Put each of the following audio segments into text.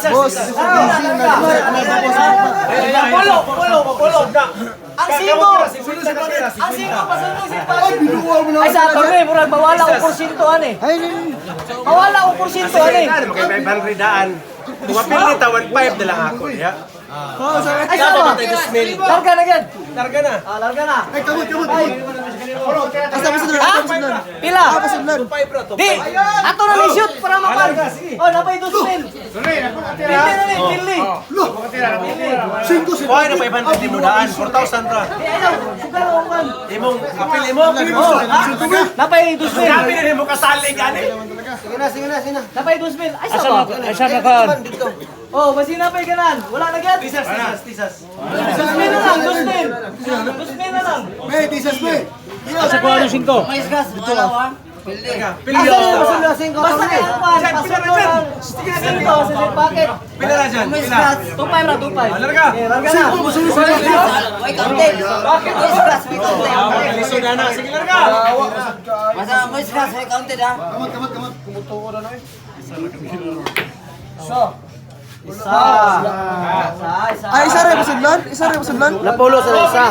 Boss. Pulo. Ang singko pasunod si Pag. Ay sa torre, murag mawala ang porsyento ani. Mawala ang porsyento ani. Magkay 500 daan. Bumapil ni tawan 5 na lang ako, ya. Ay sa larga na gid. Larga na. Larga na. Ay, kamot. Asa mo sunod? Pila? Sunod. Di, ato na ni shoot para mapal. Oh, napay 2,000. Pili. Hoy na 500 din daan, 4,000 ra. Di ayaw, sugar o man. Imong kapil mo. Napay 2,000. Sabi na mo kasali gani. Sige na. Napay 2,000. Ay sa ba? Ay, siya ka. Oh, basi napay ganan. Wala na gid. Tisas. 2,000 na lang, 2,000. 2,000 na lang. May tisas mo. Sa kuha ng 5. Pili Basta kayo pan, pasunod ang singko sa si packet. Pila na dyan. Pila. 2,500 na, 2,500. Larga. Larga na. May kaunti. May scratch, may kaunti. Lisod na na. Sige larga. Basta may scratch, may kaunti da. Kamot. Isa. Ay, isa rin pasudlan? Napulo sa isa.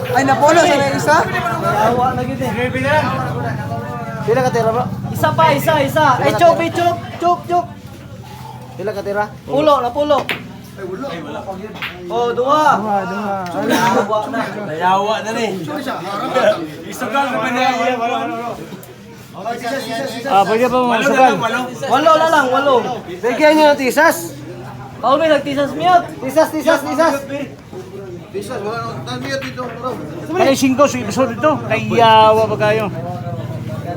Ay, napolo sa isa? Yawa na gid eh. Pila ka tira bro? Isa pa, isa. Ay chop. Pila ka tira? Pulo, napulo. Ay wala. Oh, dua. Yawa na. Nayawa na ni. Isugal na ba niya? Pwede pa mo sugal. Walo na lang, walo. Bigyan niyo ng tisas. Kaon may nagtisas miyot. Tisas. Ay, 5 sa episode ito. Kayawa pa kayo.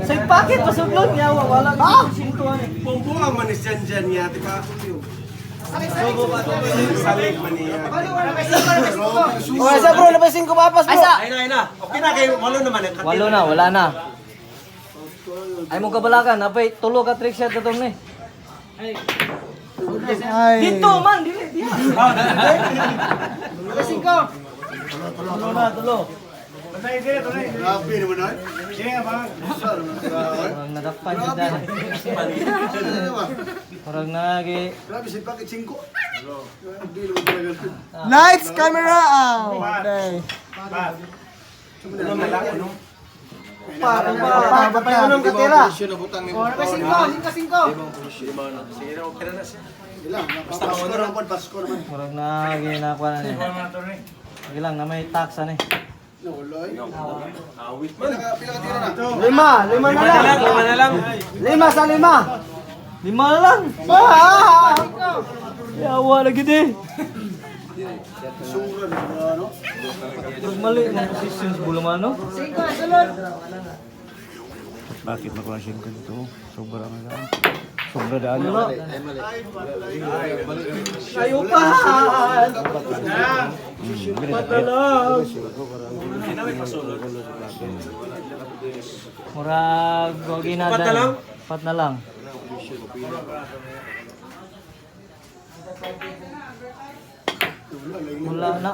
Sa packet pasudlon yawa wala ka sinto ani. Pumpuang manis dyan niya. Diba? Salig man niya. O, isa bro, napasin ko papas Ay bro. sa. Ay na. Okay na kayo. Malo naman. Walo na, wala na. Ay mo kabalakan, apay tulo ka trick shot katong ni. Ay. Dito man, dili diha. Tulo. Grabe naman ay. Parang nadakpan jud dali. Parang nagi. Grabe si Bakit 5. Lights, camera, okay. Papay mo nung katira. Parang nagi nakuha na ni. Sige lang na may tax ani. Lima na lang. Lima sa lima. Lima na lang. Yawa lagi di. Mas mali ng position sa bulamano. Bakit makuha siya dito? Sobra na lang. Sobra daan. Kayo pa. Patalag. Murag gogi na dahil. Pat na lang. Wala na.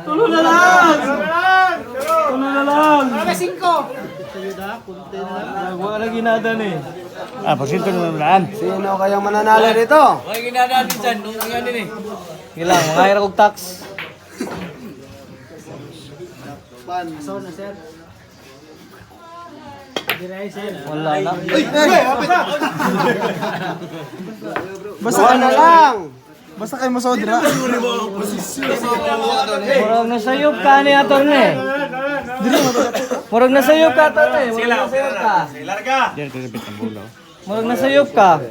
Tulo na lang. Wala lagi nada ni. Porsyento na daan. Sino kayang mananalo dito? Ilang mga ira kog tax. Wala na. Basta na lang. Basta kayo masodra. Murag nasayop ka ni aton ni. Murag nasayop ka aton ni. Murag nasayop ka. Larga. Diyan ka repit ng bulaw. Murag nasayop ka.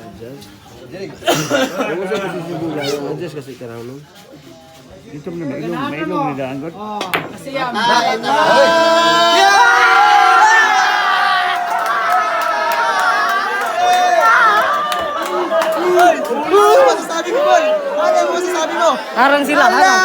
Dito mo na mailong na daan. Masasabi ko, boy. Ano mo masasabi mo? Harang sila, harang.